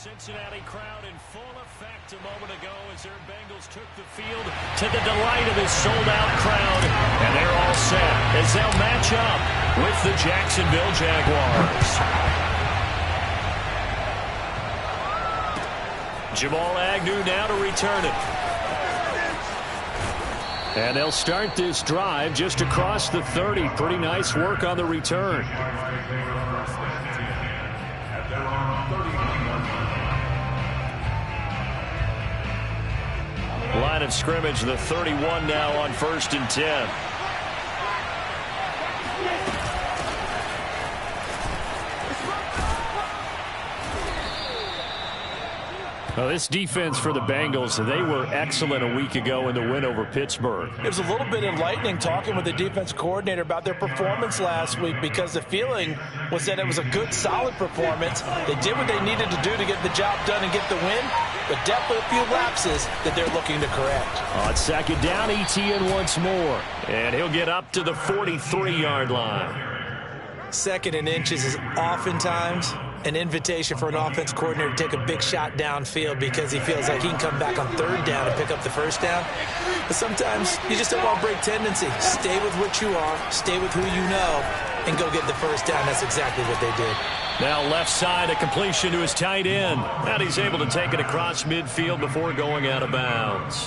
Cincinnati crowd in full effect a moment ago as their Bengals took the field to the delight of this sold-out crowd. And they're all set as they'll match up with the Jacksonville Jaguars. Jamal Agnew now to return it. And they'll start this drive just across the 30. Pretty nice work on the return. Line of scrimmage, the 31 now on 1st and 10. Well, this defense for the Bengals, they were excellent a week ago in the win over Pittsburgh. It was a little bit enlightening talking with the defense coordinator about their performance last week because the feeling was that it was a good, solid performance. They did what they needed to do to get the job done and get the win, but definitely a few lapses that they're looking to correct. On 2nd down, Etienne once more, and he'll get up to the 43-yard line. 2nd and inches is oftentimes an invitation for an offense coordinator to take a big shot downfield because he feels like he can come back on 3rd down and pick up the 1st down. But sometimes you just don't want to break tendency. Stay with what you are, stay with who you know, and go get the 1st down. That's exactly what they did. Now left side, a completion to his tight end. And he's able to take it across midfield before going out of bounds.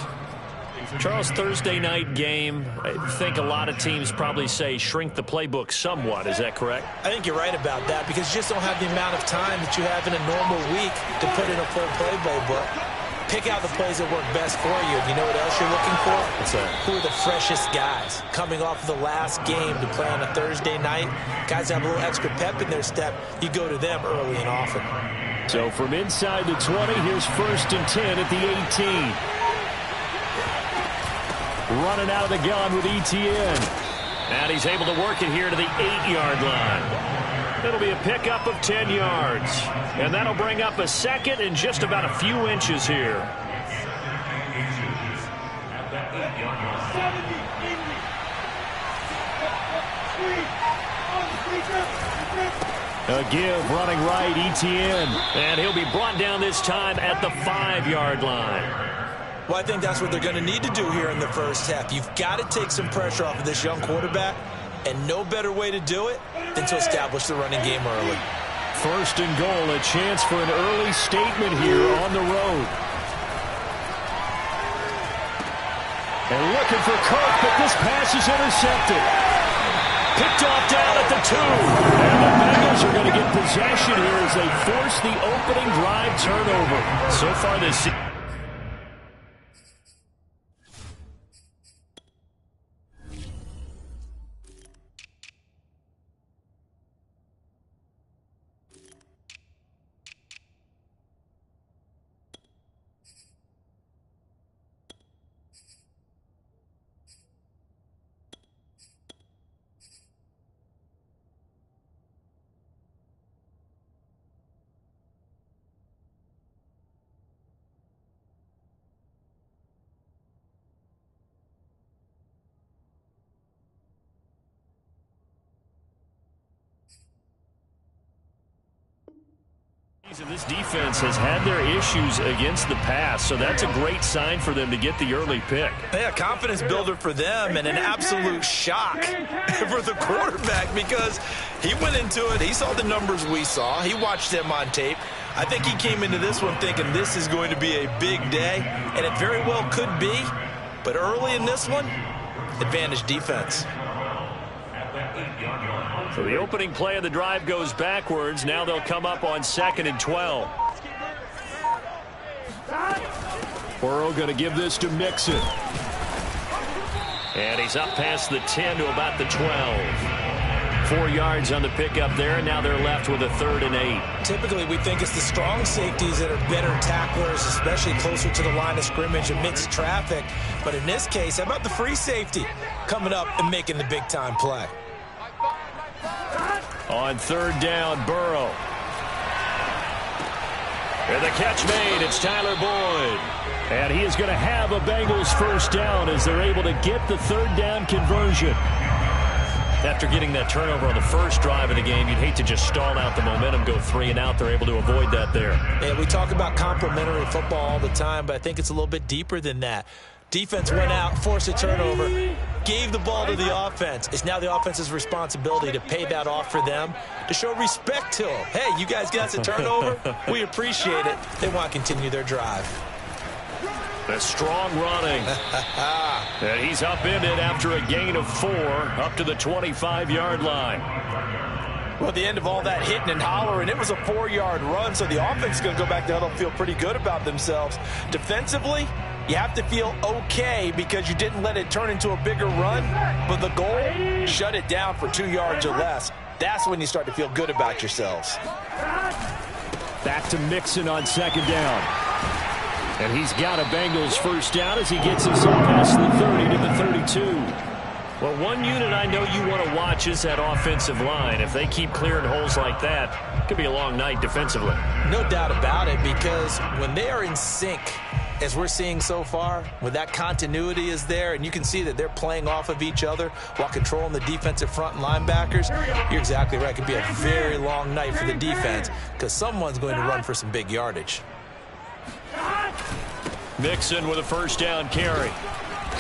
Charles, Thursday night game, I think a lot of teams probably say shrink the playbook somewhat. Is that correct? I think you're right about that because you just don't have the amount of time that you have in a normal week to put in a full playbook. Pick out the plays that work best for you. You know what else you're looking for? What's that? Who are the freshest guys coming off of the last game to play on a Thursday night? Guys that have a little extra pep in their step. You go to them early and often. So from inside the 20, here's 1st and 10 at the 18. Running out of the gun with Etienne. And he's able to work it here to the 8-yard line. It'll be a pickup of 10 yards. And that'll bring up a 2nd and just about a few inches here. A give running right, Etienne. And he'll be brought down this time at the 5-yard line. Well, I think that's what they're going to need to do here in the first half. You've got to take some pressure off of this young quarterback, and no better way to do it than to establish the running game early. 1st and goal, a chance for an early statement here on the road. And looking for Cook, but this pass is intercepted. Picked off down at the 2. And the Bengals are going to get possession here as they force the opening drive turnover. So far this season. This defense has had their issues against the pass, so that's a great sign for them to get the early pick. Yeah, confidence builder for them and an absolute shock for the quarterback because he went into it. He saw the numbers we saw. He watched them on tape. I think he came into this one thinking this is going to be a big day, and it very well could be. But early in this one, advantage defense. So the opening play of the drive goes backwards. Now they'll come up on 2nd and 12. Burrow going to give this to Mixon. And he's up past the 10 to about the 12. 4 yards on the pickup there, and now they're left with a 3rd and 8. Typically, we think it's the strong safeties that are better tacklers, especially closer to the line of scrimmage and mixed traffic. But in this case, how about the free safety coming up and making the big-time play? On 3rd down, Burrow. And the catch made. It's Tyler Boyd. And he is going to have a Bengals 1st down as they're able to get the 3rd down conversion. After getting that turnover on the first drive of the game, you'd hate to just stall out the momentum, go 3 and out. They're able to avoid that there. Yeah, we talk about complementary football all the time, but I think it's a little bit deeper than that. Defense went out, forced a turnover, gave the ball to the offense. It's now the offense's responsibility to pay that off for them, to show respect to them. Hey, you guys got a turnover? We appreciate it. They want to continue their drive. The strong running. And he's upended after a gain of 4 up to the 25-yard line. Well, at the end of all that hitting and hollering, it was a 4-yard run, so the offense is going to go back to huddle and feel pretty good about themselves. Defensively, you have to feel okay because you didn't let it turn into a bigger run, but the goal, shut it down for 2 yards or less. That's when you start to feel good about yourselves. Back to Mixon on 2nd down. And he's got a Bengals first down as he gets himself past the 30 to the 32. Well, one unit I know you want to watch is that offensive line. If they keep clearing holes like that, it could be a long night defensively. No doubt about it, because when they are in sync, as we're seeing so far, when that continuity is there, and you can see that they're playing off of each other while controlling the defensive front and linebackers, you're exactly right. It could be a very long night for the defense because someone's going to run for some big yardage. Mixon with a first down carry.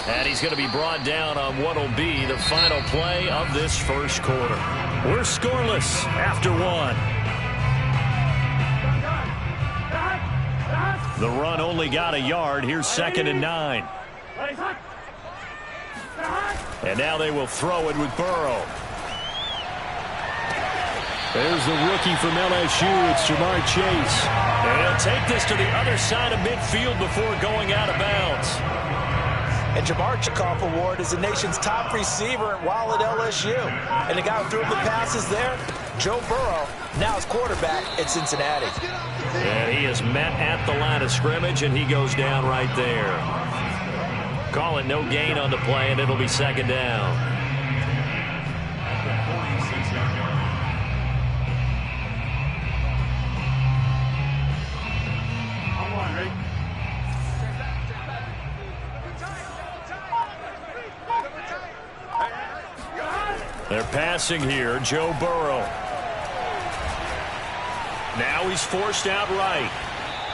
And he's going to be brought down on what will be the final play of this first quarter. We're scoreless after 1. The run only got a yard. Here's 2nd and 9. And now they will throw it with Burrow. There's the rookie from LSU. It's Jamar Chase. And he'll take this to the other side of midfield before going out of bounds. And Jamar Chikoff Award is the nation's top receiver while at LSU. And the guy who threw him the passes there, Joe Burrow, now his quarterback at Cincinnati. And he is met at the line of scrimmage, and he goes down right there. Call it no gain on the play, and it'll be 2nd down. They're passing here, Joe Burrow. Now he's forced out right.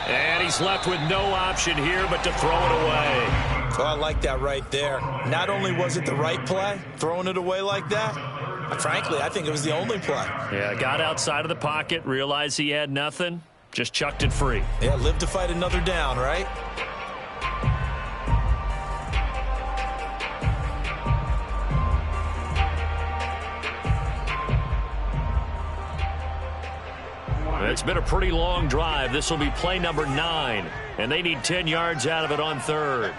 And he's left with no option here but to throw it away. Oh, I like that right there. Not only was it the right play, throwing it away like that, frankly, I think it was the only play. Yeah, got outside of the pocket, realized he had nothing, just chucked it free. Yeah, live to fight another down, right? It's been a pretty long drive. This will be play number 9, and they need 10 yards out of it on 3rd.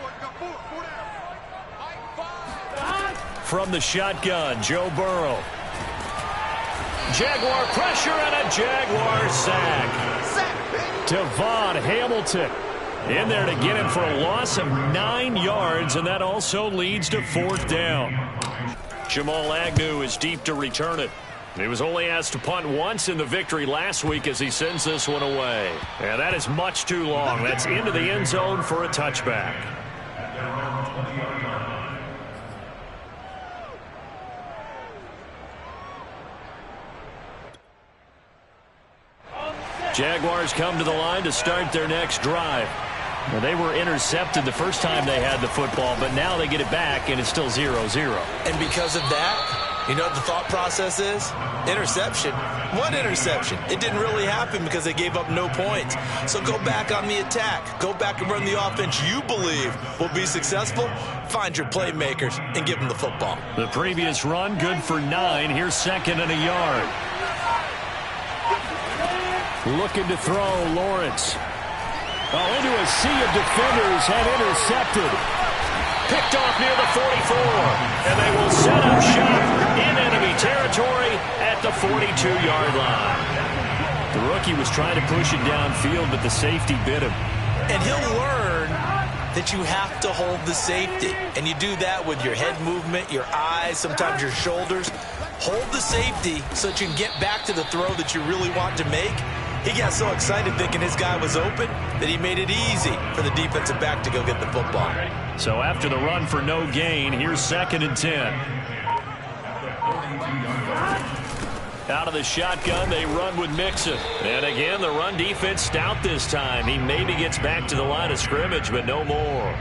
From the shotgun, Joe Burrow. Jaguar pressure and a Jaguar sack. Devon Hamilton in there to get him for a loss of 9 yards, and that also leads to 4th down. Jamal Agnew is deep to return it. He was only asked to punt once in the victory last week as he sends this one away. And that is much too long. That's into the end zone for a touchback. Jaguars come to the line to start their next drive. Well, they were intercepted the first time they had the football, but now they get it back, and it's still 0-0. And because of that, you know what the thought process is? Interception. One interception. It didn't really happen because they gave up no points. So go back on the attack. Go back and run the offense you believe will be successful. Find your playmakers and give them the football. The previous run, good for 9. Here's 2nd and a yard. Looking to throw, Lawrence. Oh, into a sea of defenders and intercepted. Picked off near the 44. And they will set up shop in enemy territory at the 42-yard line. The rookie was trying to push it downfield, but the safety bit him. And he'll learn that you have to hold the safety. And you do that with your head movement, your eyes, sometimes your shoulders. Hold the safety so that you can get back to the throw that you really want to make. He got so excited thinking his guy was open that he made it easy for the defensive back to go get the football. So after the run for no gain, here's 2nd and 10. Out of the shotgun, they run with Mixon. And again, the run defense stout this time. He maybe gets back to the line of scrimmage, but no more.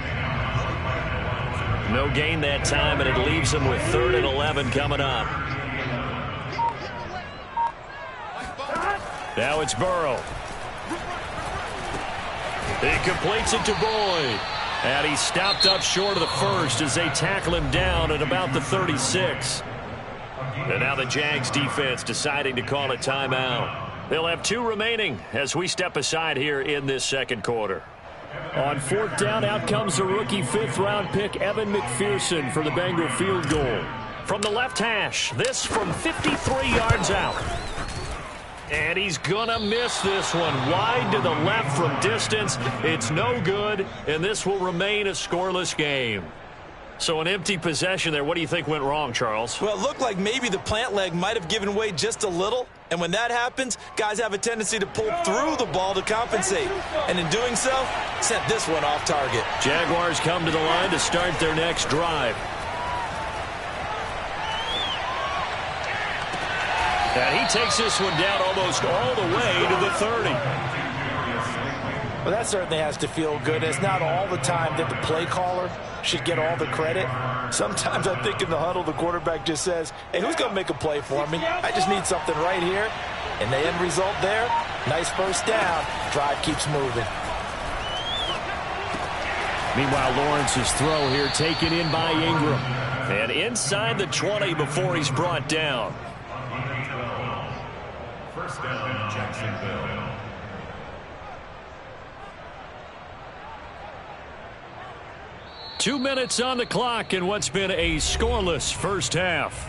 No gain that time, and it leaves him with 3rd and 11 coming up. Now it's Burrow. He completes it to Boyd. And he's stopped up short of the first as they tackle him down at about the 36. And now the Jags defense deciding to call a timeout. They'll have 2 remaining as we step aside here in this second quarter. On 4th down, out comes the rookie 5th-round pick, Evan McPherson, for the Bengal field goal. From the left hash, this from 53 yards out. And he's going to miss this one. Wide to the left from distance. It's no good, and this will remain a scoreless game. So an empty possession there. What do you think went wrong, Charles? Well, it looked like maybe the plant leg might have given way just a little. And when that happens, guys have a tendency to pull through the ball to compensate. And in doing so, sent this one off target. Jaguars come to the line to start their next drive. And he takes this one down almost all the way to the 30. Well, that certainly has to feel good. It's not all the time that the play caller should get all the credit. Sometimes I think in the huddle, the quarterback just says, hey, who's going to make a play for me? I just need something right here. And the end result there, nice first down. Drive keeps moving. Meanwhile, Lawrence's throw here taken in by Ingram. And inside the 20 before he's brought down. First down, Jacksonville. Two minutes on the clock in what's been a scoreless first half.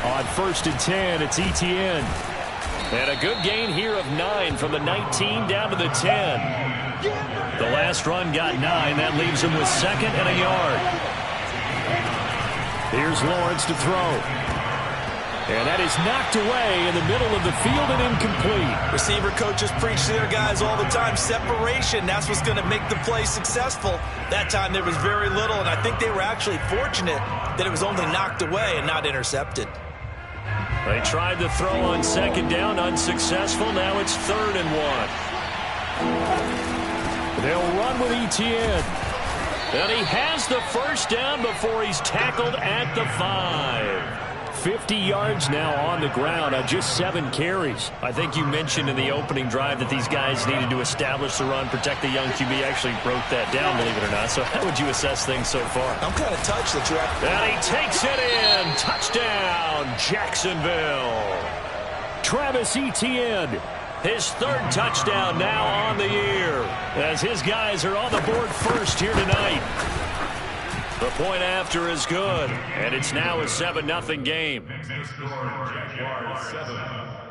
On 1st and 10, it's Etienne. And a good gain here of 9 from the 19 down to the 10. The last run got 9. That leaves him with 2nd and a yard. Here's Lawrence to throw. And that is knocked away in the middle of the field and incomplete. Receiver coaches preach to their guys all the time. Separation, that's what's going to make the play successful. That time there was very little, and I think they were actually fortunate that it was only knocked away and not intercepted. They tried the throw on 2nd down, unsuccessful. Now it's 3rd and 1. They'll run with Etienne. And he has the first down before he's tackled at the 5. 50 yards now on the ground on just 7 carries. I think you mentioned in the opening drive that these guys needed to establish the run, protect the young QB. Actually broke that down, believe it or not. So how would you assess things so far? I'm kind of touched that you're at. And he takes it in. Touchdown, Jacksonville. Travis Etienne, his 3rd touchdown now on the year, as his guys are on the board first here tonight. The point after is good, and it's now a 7-0 game. Next score, Jaguars 7,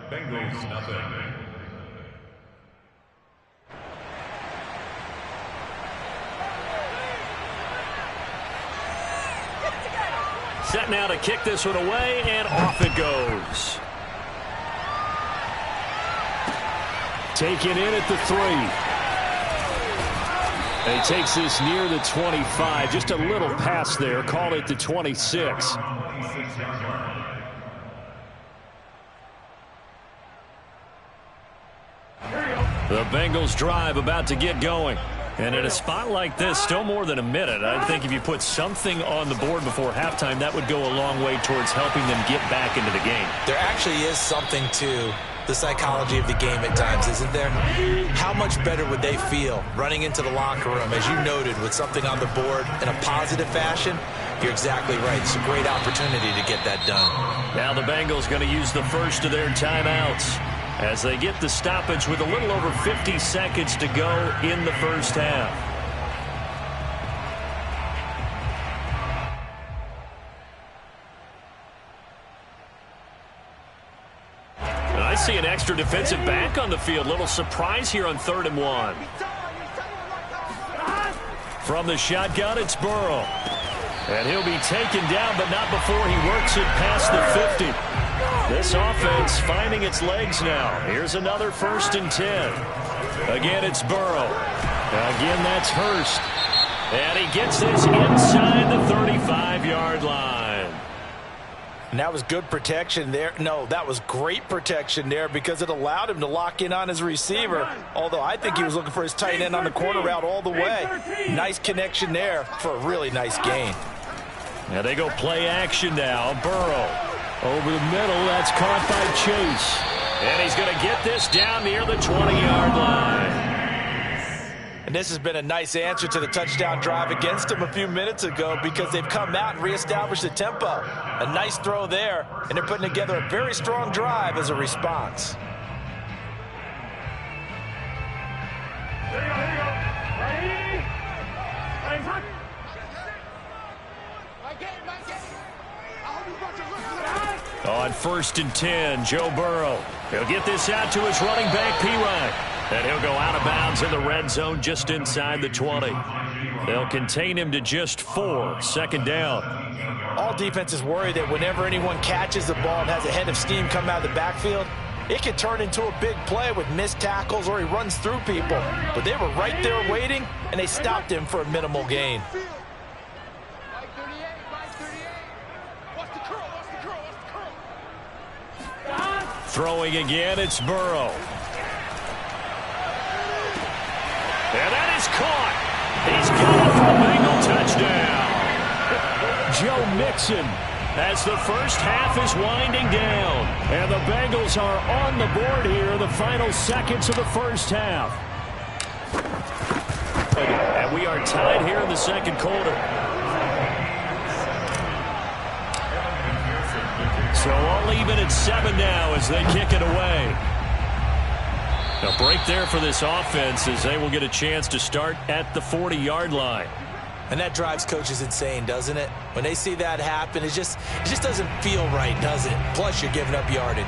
Bengals 0. Set now to kick this one away, and off it goes. Taken in at the 3. He takes this near the 25. Just a little pass there. Call it the 26. The Bengals drive about to get going. And in a spot like this, still more than a minute, I think if you put something on the board before halftime, that would go a long way towards helping them get back into the game. There actually is something to the psychology of the game at times, isn't there? How much better would they feel running into the locker room, as you noted, with something on the board in a positive fashion? You're exactly right. It's a great opportunity to get that done. Now the Bengals going to use the first of their timeouts as they get the stoppage with a little over 50 seconds to go in the first half. I see an extra defensive back on the field. Little surprise here on 3rd and 1. From the shotgun, it's Burrow. And he'll be taken down, but not before he works it past the 50. This offense finding its legs now. Here's another 1st and 10. Again, it's Burrow. Again, that's Hurst. And he gets this inside the 35-yard line. And that was good protection there. No, that was great protection there because it allowed him to lock in on his receiver. Although I think he was looking for his tight end on the corner route all the way. Nice connection there for a really nice gain. Now they go play action now. Burrow over the middle. That's caught by Chase. And he's going to get this down near the 20-yard line. And this has been a nice answer to the touchdown drive against him a few minutes ago because they've come out and reestablished the tempo. A nice throw there, and they're putting together a very strong drive as a response. On 1st and 10, Joe Burrow. He'll get this out to his running back, P-Ryan. And he'll go out of bounds in the red zone just inside the 20. They'll contain him to just 4. 2nd down. All defenses worry that whenever anyone catches the ball and has a head of steam come out of the backfield, it can turn into a big play with missed tackles or he runs through people. But they were right there waiting, and they stopped him for a minimal gain. Throwing again, it's Burrow. And that is caught. He's got it for a Bengal touchdown. Joe Mixon as the first half is winding down. And the Bengals are on the board here in the final seconds of the first half. And we are tied here in the second quarter. So all even at 7 now as they kick it away. A break there for this offense as they will get a chance to start at the 40-yard line. And that drives coaches insane, doesn't it? When they see that happen, it just doesn't feel right, does it? Plus, you're giving up yardage.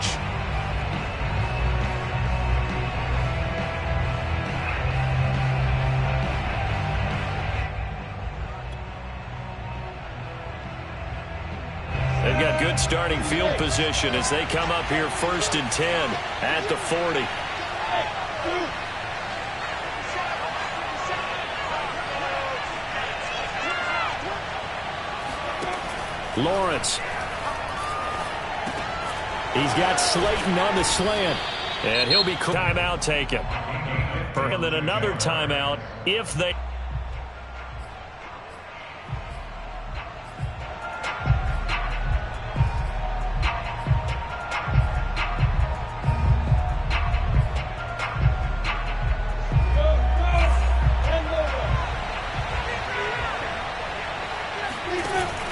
They've got good starting field position as they come up here 1st and 10 at the 40. Lawrence. He's got Slayton on the slant. And he'll be timeout taken. And then another timeout if they...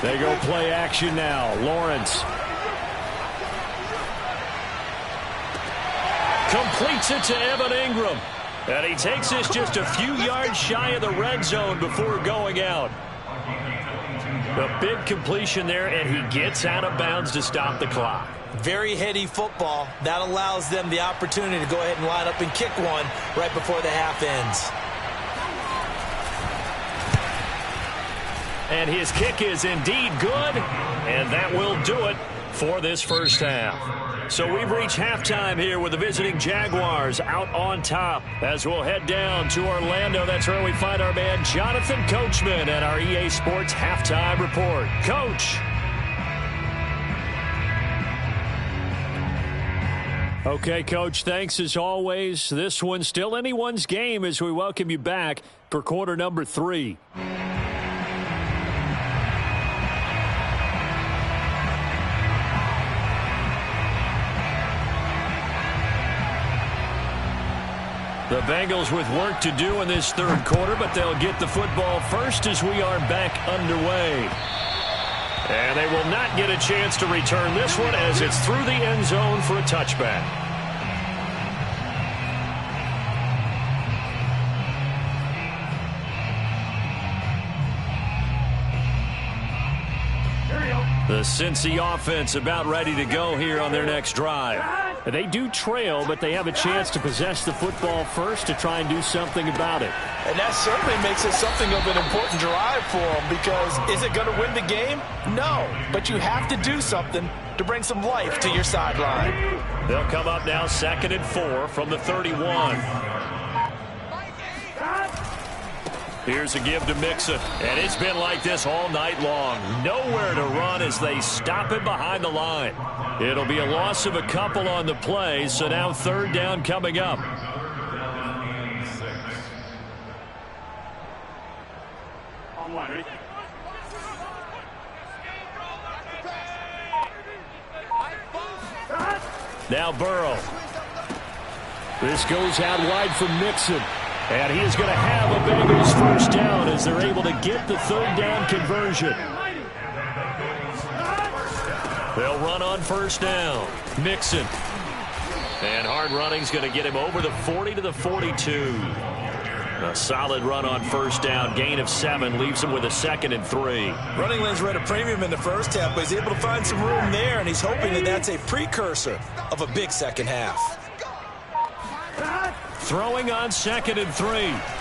They go play action now. Lawrence. Completes it to Evan Ingram. And he takes this just a few yards shy of the red zone before going out. A big completion there, and he gets out of bounds to stop the clock. Very heady football. That allows them the opportunity to go ahead and line up and kick one right before the half ends. And his kick is indeed good, and that will do it for this first half. So we've reached halftime here with the visiting Jaguars out on top. As we'll head down to Orlando, that's where we find our man Jonathan Coachman at our EA Sports Halftime Report. Coach. Okay, Coach, thanks as always. This one's still anyone's game as we welcome you back for quarter number 3. The Bengals with work to do in this third quarter, but they'll get the football first as we are back underway. And they will not get a chance to return this one as it's through the end zone for a touchback. The Cincy offense about ready to go here on their next drive. They do trail, but they have a chance to possess the football first to try and do something about it. And that certainly makes it something of an important drive for them because is it going to win the game? No, but you have to do something to bring some life to your sideline. They'll come up now 2nd and 4 from the 31. Here's a give to Mixon, and it's been like this all night long. Nowhere to run as they stop him behind the line. It'll be a loss of a couple on the play, so now third down coming up. Now Burrow. This goes out wide for Mixon. And he is going to have a Bengals first down as they're able to get the third down conversion. They'll run on first down. Mixon. And hard running's going to get him over the 40 to the 42. A solid run on first down. Gain of 7 leaves him with a 2nd and 3. Running lanes were at a premium in the first half, but he's able to find some room there, and he's hoping that that's a precursor of a big second half. Throwing on 2nd and 3.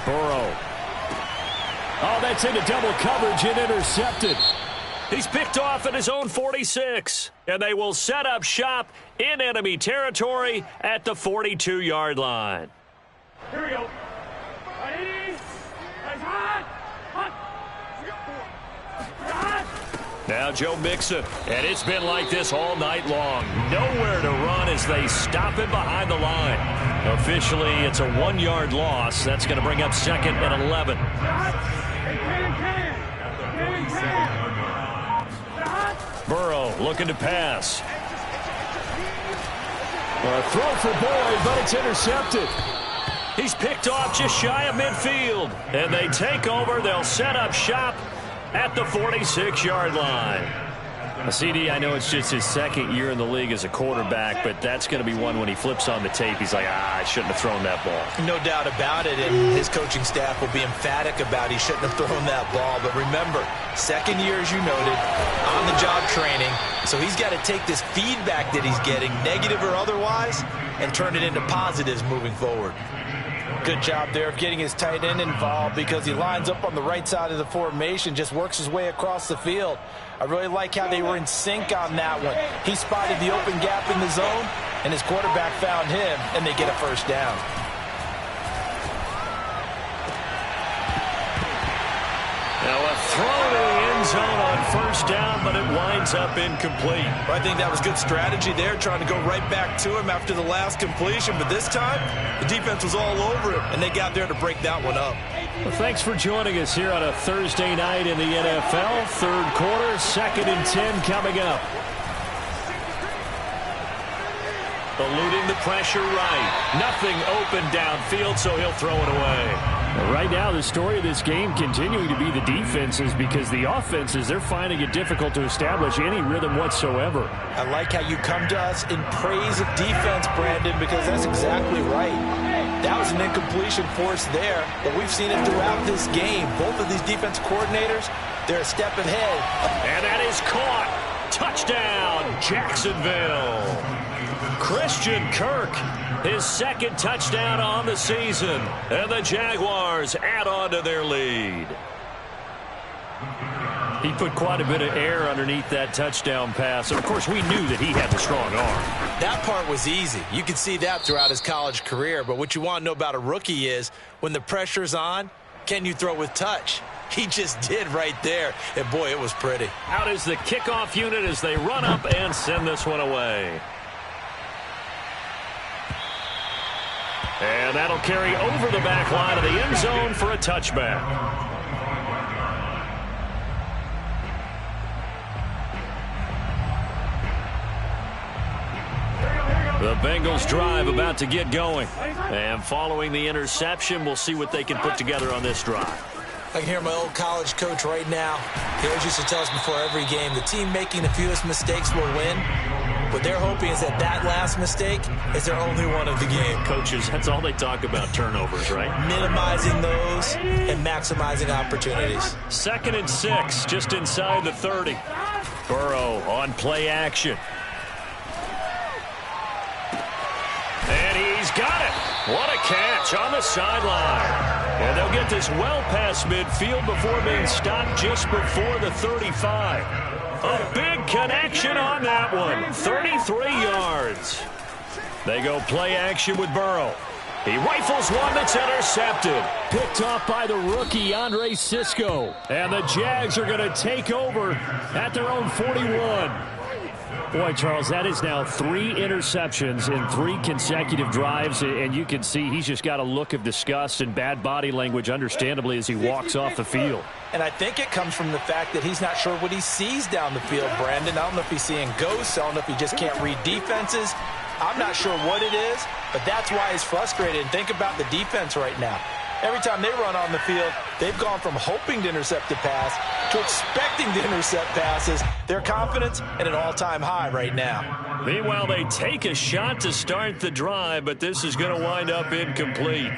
Burrow. Oh, that's into double coverage and intercepted. He's picked off at his own 46. And they will set up shop in enemy territory at the 42-yard line. Here we go. Ready? Now Joe Mixon, and it's been like this all night long. Nowhere to run as they stop him behind the line. Officially, it's a 1-yard loss. That's going to bring up 2nd and 11. Burrow looking to pass. A throw for Boyd, but it's intercepted. He's picked off just shy of midfield. And they take over. They'll set up shop at the 46-yard line. CD, I know it's just his 2nd year in the league as a quarterback, but that's going to be one when he flips on the tape. He's like, I shouldn't have thrown that ball. No doubt about it, and his coaching staff will be emphatic about he shouldn't have thrown that ball. But remember, 2nd year, as you noted, on-the-job training. So he's got to take this feedback that he's getting, negative or otherwise, and turn it into positives moving forward. Good job there of getting his tight end involved because he lines up on the right side of the formation, just works his way across the field. I really like how they were in sync on that one. He spotted the open gap in the zone, and his quarterback found him, and they get a first down. Now a throw to the end zone on first down, but it winds up incomplete. Well, I think that was good strategy there, trying to go right back to him after the last completion. But this time, the defense was all over him, and they got there to break that one up. Well, thanks for joining us here on a Thursday night in the NFL. Third quarter, 2nd and 10 coming up. Eluding the pressure right. Nothing open downfield, so he'll throw it away. Right now, the story of this game continuing to be the defenses because the offenses, they're finding it difficult to establish any rhythm whatsoever. I like how you come to us in praise of defense, Brandon, because that's exactly right. That was an incompletion force there, but we've seen it throughout this game. Both of these defense coordinators, they're a step ahead. And that is caught. Touchdown, Jacksonville. Christian Kirk, his 2nd touchdown on the season. And the Jaguars add on to their lead. He put quite a bit of air underneath that touchdown pass. And, of course, we knew that he had the strong arm. That part was easy. You could see that throughout his college career. But what you want to know about a rookie is when the pressure's on, can you throw with touch? He just did right there. And, boy, it was pretty. Out is the kickoff unit as they run up and send this one away. And that'll carry over the back line of the end zone for a touchback. The Bengals drive about to get going. And following the interception, we'll see what they can put together on this drive. I can hear my old college coach right now. He always used to tell us before every game, the team making the fewest mistakes will win. What they're hoping is that that last mistake is their only one of the game. Coaches, that's all they talk about, turnovers, right? Minimizing those and maximizing opportunities. 2nd and 6, just inside the 30. Burrow on play action. And he's got it. What a catch on the sideline. And they'll get this well past midfield before being stopped just before the 35. A big connection on that one. 33 yards. They go play action with Burrow. He rifles one that's intercepted. Picked off by the rookie, Andre Sisco. And the Jags are going to take over at their own 41. Boy, Charles, that is now 3 interceptions in 3 consecutive drives, and you can see he's just got a look of disgust and bad body language, understandably, as he walks off the field. And I think it comes from the fact that he's not sure what he sees down the field, Brandon. I don't know if he's seeing ghosts. I don't know if he just can't read defenses. I'm not sure what it is, but that's why he's frustrated. And think about the defense right now. Every time they run on the field, they've gone from hoping to intercept a pass to expecting to intercept passes. Their confidence at an all-time high right now. Meanwhile, they take a shot to start the drive, but this is going to wind up incomplete.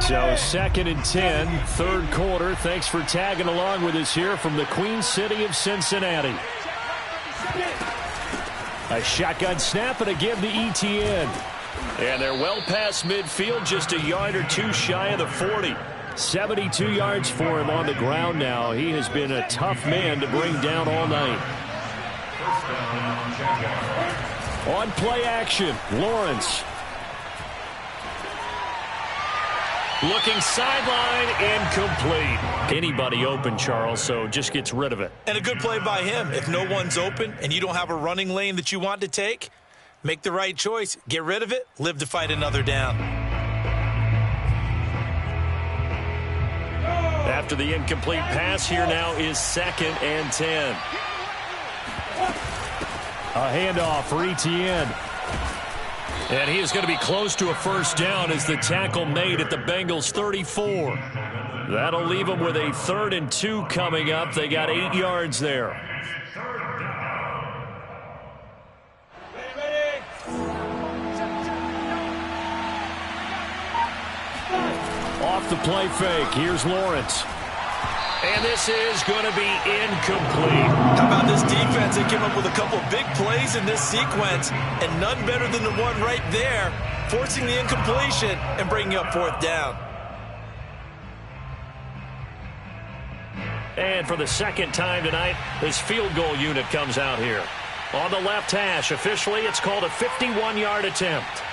So 2nd and 10, 3rd quarter. Thanks for tagging along with us here from the Queen City of Cincinnati. A shotgun snap and a give to Etienne. And they're well past midfield, just a yard or 2 shy of the 40. 72 yards for him on the ground now. He has been a tough man to bring down all night. On play action, Lawrence. Looking sideline, incomplete. Anybody open, Charles, so just gets rid of it. And a good play by him. If no one's open and you don't have a running lane that you want to take, make the right choice. Get rid of it. Live to fight another down. After the incomplete pass, here now is 2nd and 10. A handoff for Etienne. And he is going to be close to a first down as the tackle made at the Bengals 34. That'll leave them with a 3rd and 2 coming up. They got 8 yards there. Off the play fake. Here's Lawrence. And this is going to be incomplete. How about this defense? They came up with a couple big plays in this sequence, and none better than the one right there, forcing the incompletion and bringing up 4th down. And for the 2nd time tonight, this field goal unit comes out here. On the left hash, officially, it's called a 51-yard attempt.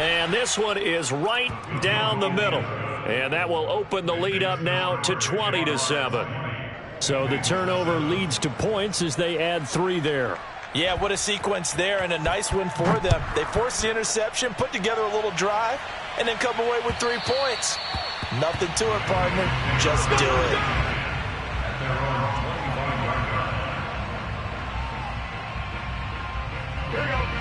And this one is right down the middle. And that will open the lead up now to 20-7. So the turnover leads to points as they add 3 there. Yeah, what a sequence there, and a nice win for them. They forced the interception, put together a little drive, and then come away with 3 points. Nothing to it, partner. Just do it.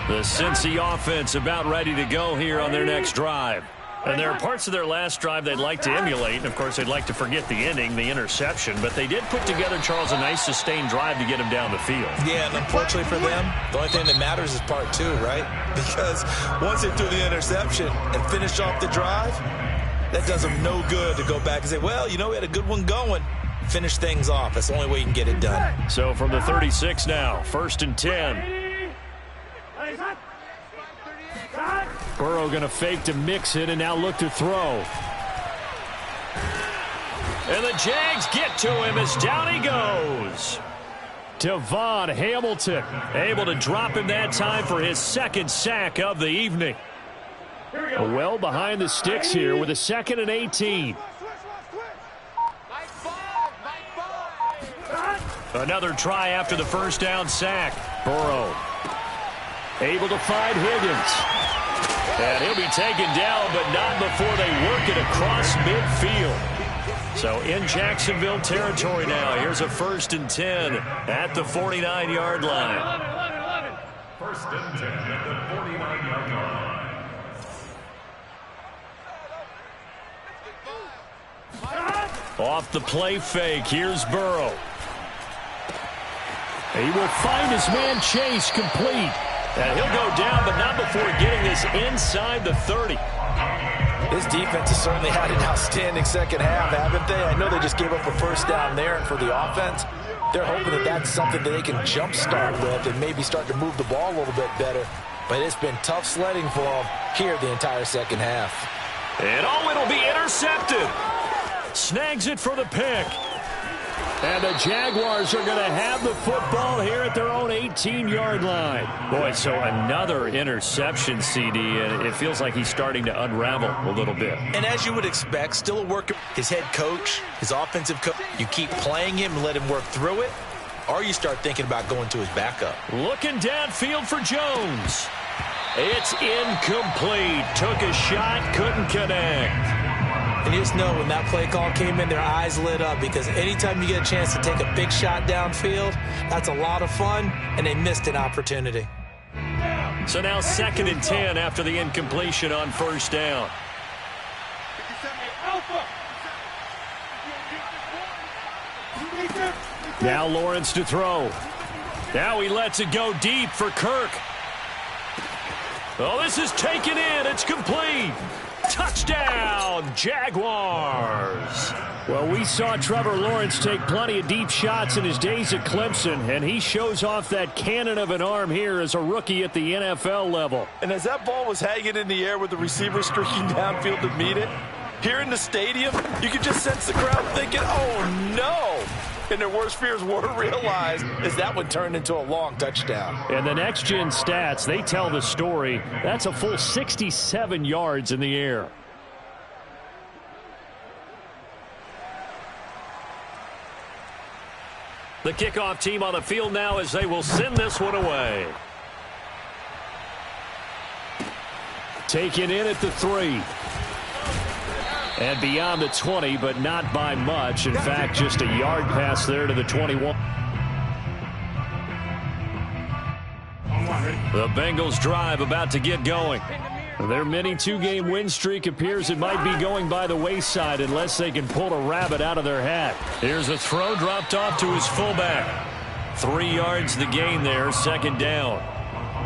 The Cincy offense about ready to go here on their next drive. And there are parts of their last drive they'd like to emulate. And, of course, they'd like to forget the ending, the interception. But they did put together, Charles, a nice sustained drive to get him down the field. Yeah, and unfortunately for them, the only thing that matters is part 2, right? Because once they threw the interception and finished off the drive, that does them no good to go back and say, well, you know, we had a good one going. Finish things off. That's the only way you can get it done. So from the 36 now, 1st and 10. Burrow going to fake to mix it and now look to throw. And the Jags get to him as down he goes. Devon Hamilton able to drop him that time for his 2nd sack of the evening. Well behind the sticks here with a 2nd and 18. Another try after the 1st down sack. Burrow able to find Higgins. And he'll be taken down, but not before they work it across midfield. So in Jacksonville territory now. Here's a 1st and 10 at the 49-yard line. 1st and 10 at the 49-yard line. Off the play fake. Here's Burrow. He will find his man Chase complete. And he'll go down, but not before getting this inside the 30. This defense has certainly had an outstanding 2nd half, haven't they? I know they just gave up a 1st down there, and for the offense, they're hoping that that's something that they can jumpstart with and maybe start to move the ball a little bit better. But it's been tough sledding for them here the entire 2nd half. And it'll be intercepted. Snags it for the pick. And the Jaguars are going to have the football here at their own 18-yard line. Boy, so another interception, CD, and it feels like he's starting to unravel a little bit. And as you would expect, still a work. His head coach, his offensive coach, you keep playing him and let him work through it, or you start thinking about going to his backup. Looking downfield for Jones. It's incomplete. Took a shot, couldn't connect. And you just know when that play call came in, their eyes lit up, because anytime you get a chance to take a big shot downfield, that's a lot of fun, and they missed an opportunity. So now 2nd and 10 after the incompletion on first down. Now Lawrence to throw. Now he lets it go deep for Kirk. Oh, this is taken in. It's complete. Touchdown, Jaguars. Well, we saw Trevor Lawrence take plenty of deep shots in his days at Clemson, and he shows off that cannon of an arm here as a rookie at the NFL level. And as that ball was hanging in the air with the receiver streaking downfield to meet it, here in the stadium, you could just sense the crowd thinking, oh, no. And their worst fears were realized as that one turned into a long touchdown. And the next-gen stats, they tell the story. That's a full 67 yards in the air. The kickoff team on the field now as they will send this one away. Taken in at the 3. And beyond the 20, but not by much. In fact, just a yard pass there to the 21. The Bengals drive about to get going. Their mini 2-game win streak appears it might be going by the wayside unless they can pull a rabbit out of their hat. Here's a throw dropped off to his fullback. 3 yards the gain there, 2nd down.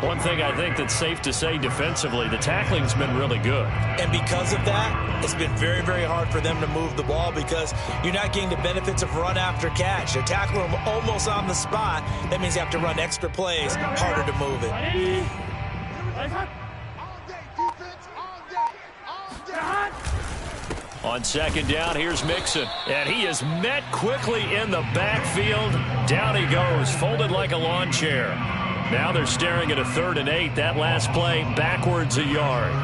One thing I think that's safe to say defensively, the tackling's been really good. And because of that, it's been very, very hard for them to move the ball because you're not getting the benefits of run after catch. They're tackling them almost on the spot. That means you have to run extra plays, harder to move it. On 2nd down, here's Mixon. And he is met quickly in the backfield. Down he goes, folded like a lawn chair. Now they're staring at a 3rd and 8. That last play backwards a yard.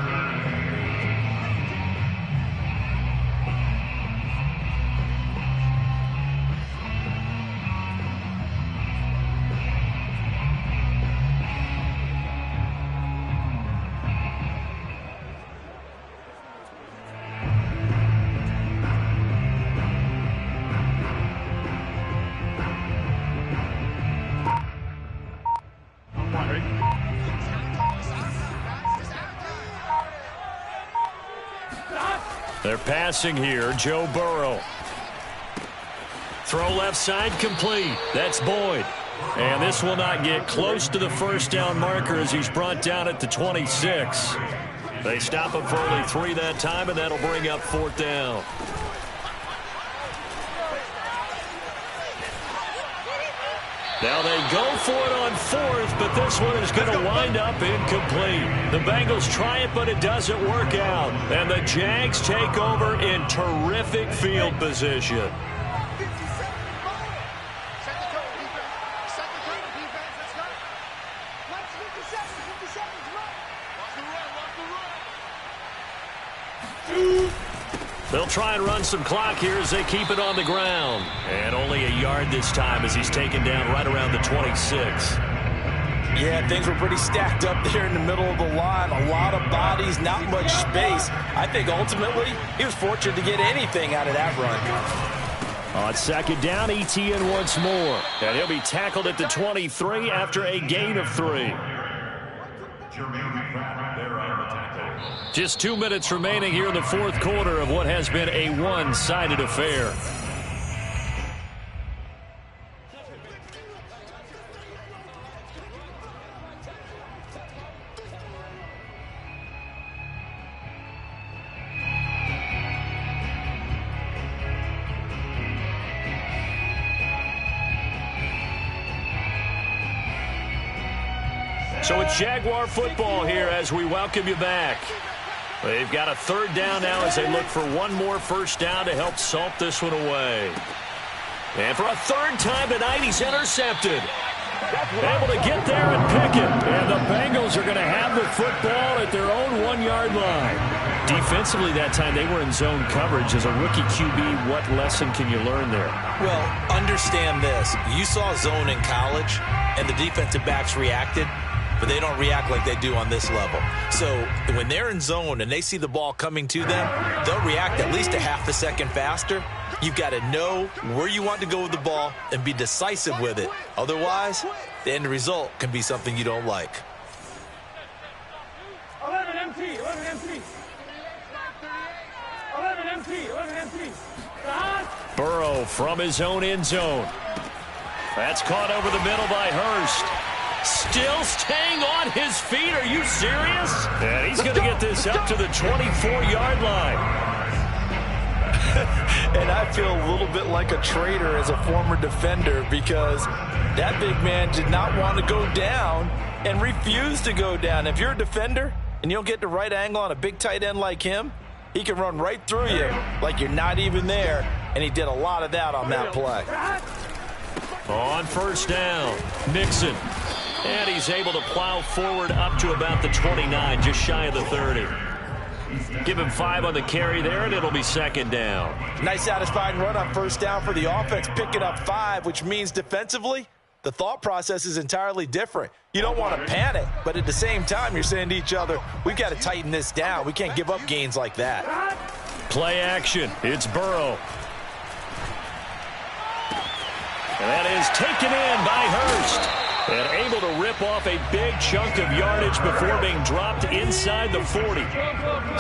They're passing here. Joe Burrow. Throw left side complete. That's Boyd. And this will not get close to the first down marker as he's brought down at the 26. They stop him for only 3 that time, and that'll bring up 4th down. Now they go for it on 4th, but this one is going to wind up incomplete. The Bengals try it, but it doesn't work out. And the Jags take over in terrific field position. They'll try and run some clock here as they keep it on the ground. And only a yard this time as he's taken down right around the 26. Yeah, things were pretty stacked up there in the middle of the line. A lot of bodies, not much space. I think ultimately he was fortunate to get anything out of that run. On 2nd down, ETN once more. And he'll be tackled at the 23 after a gain of 3. Just 2 minutes remaining here in the 4th quarter of what has been a one-sided affair. So it's Jaguar football here as we welcome you back. They've got a 3rd down now as they look for one more first down to help salt this one away. And for a third time tonight, he's intercepted. Able to get there and pick it. And the Bengals are going to have the football at their own 1-yard line. Defensively that time, they were in zone coverage. As a rookie QB, what lesson can you learn there? Well, understand this. You saw zone in college, and the defensive backs reacted, but they don't react like they do on this level. So when they're in zone and they see the ball coming to them, they'll react at least a half a second faster. You've got to know where you want to go with the ball and be decisive with it. Otherwise, the end result can be something you don't like. 11 MT, 11 MT. 11 MT, 11 MT. Burrow from his own end zone. That's caught over the middle by Hurst. Still staying on his feet. Are you serious? And he's going to get this up to the 24-yard line. And I feel a little bit like a traitor as a former defender because that big man did not want to go down and refused to go down. If you're a defender and you don't get the right angle on a big tight end like him, he can run right through you like you're not even there, and he did a lot of that on that play. On first down, Mixon. And he's able to plow forward up to about the 29, just shy of the 30. Give him 5 on the carry there, and it'll be second down. Nice satisfying run on first down for the offense, picking up 5, which means defensively, the thought process is entirely different. You don't want to panic, but at the same time, you're saying to each other, we've got to tighten this down. We can't give up gains like that. Play action. It's Burrow. And that is taken in by Hurst. And able to rip off a big chunk of yardage before being dropped inside the 40.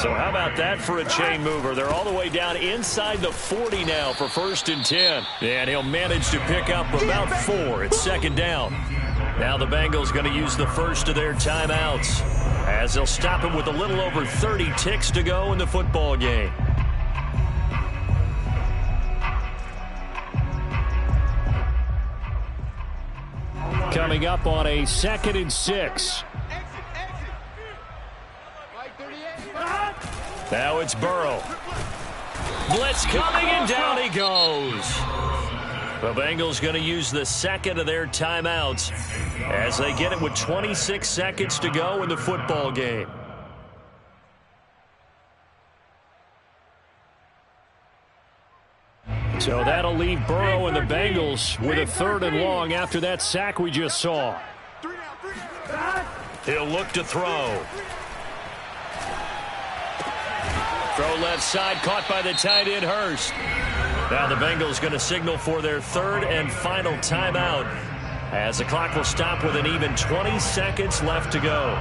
So how about that for a chain mover? They're all the way down inside the 40 now for 1st and 10. And he'll manage to pick up about 4. It's second down. Now the Bengals going to use the first of their timeouts as they'll stop him with a little over 30 ticks to go in the football game. Coming up on a 2nd and 6. Now it's Burrow. Blitz coming, and down he goes. The Bengals going to use the second of their timeouts as they get it with 26 seconds to go in the football game. So that'll leave Burrow and the Bengals with a 3rd and long after that sack we just saw. He'll look to throw. Throw left side, caught by the tight end Hurst. Now the Bengals going to signal for their 3rd and final timeout as the clock will stop with an even 20 seconds left to go.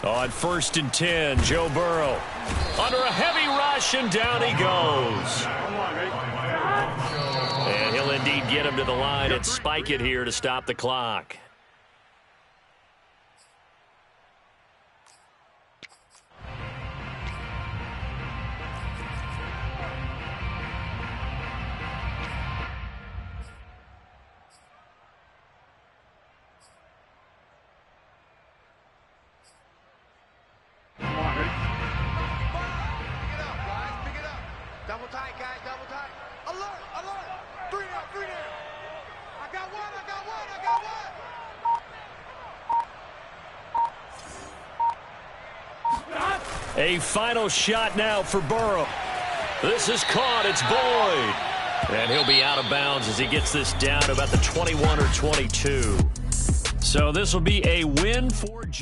On 1st and 10, Joe Burrow under a heavy rush, and down he goes. And he'll indeed get him to the line and spike it here to stop the clock. Double tight, guys, double tight. Alert, alert. 3 down, 3 down. I got one, I got one, I got one. A final shot now for Burrow. This is caught. It's Boyd. And he'll be out of bounds as he gets this down to about the 21 or 22. So this will be a win for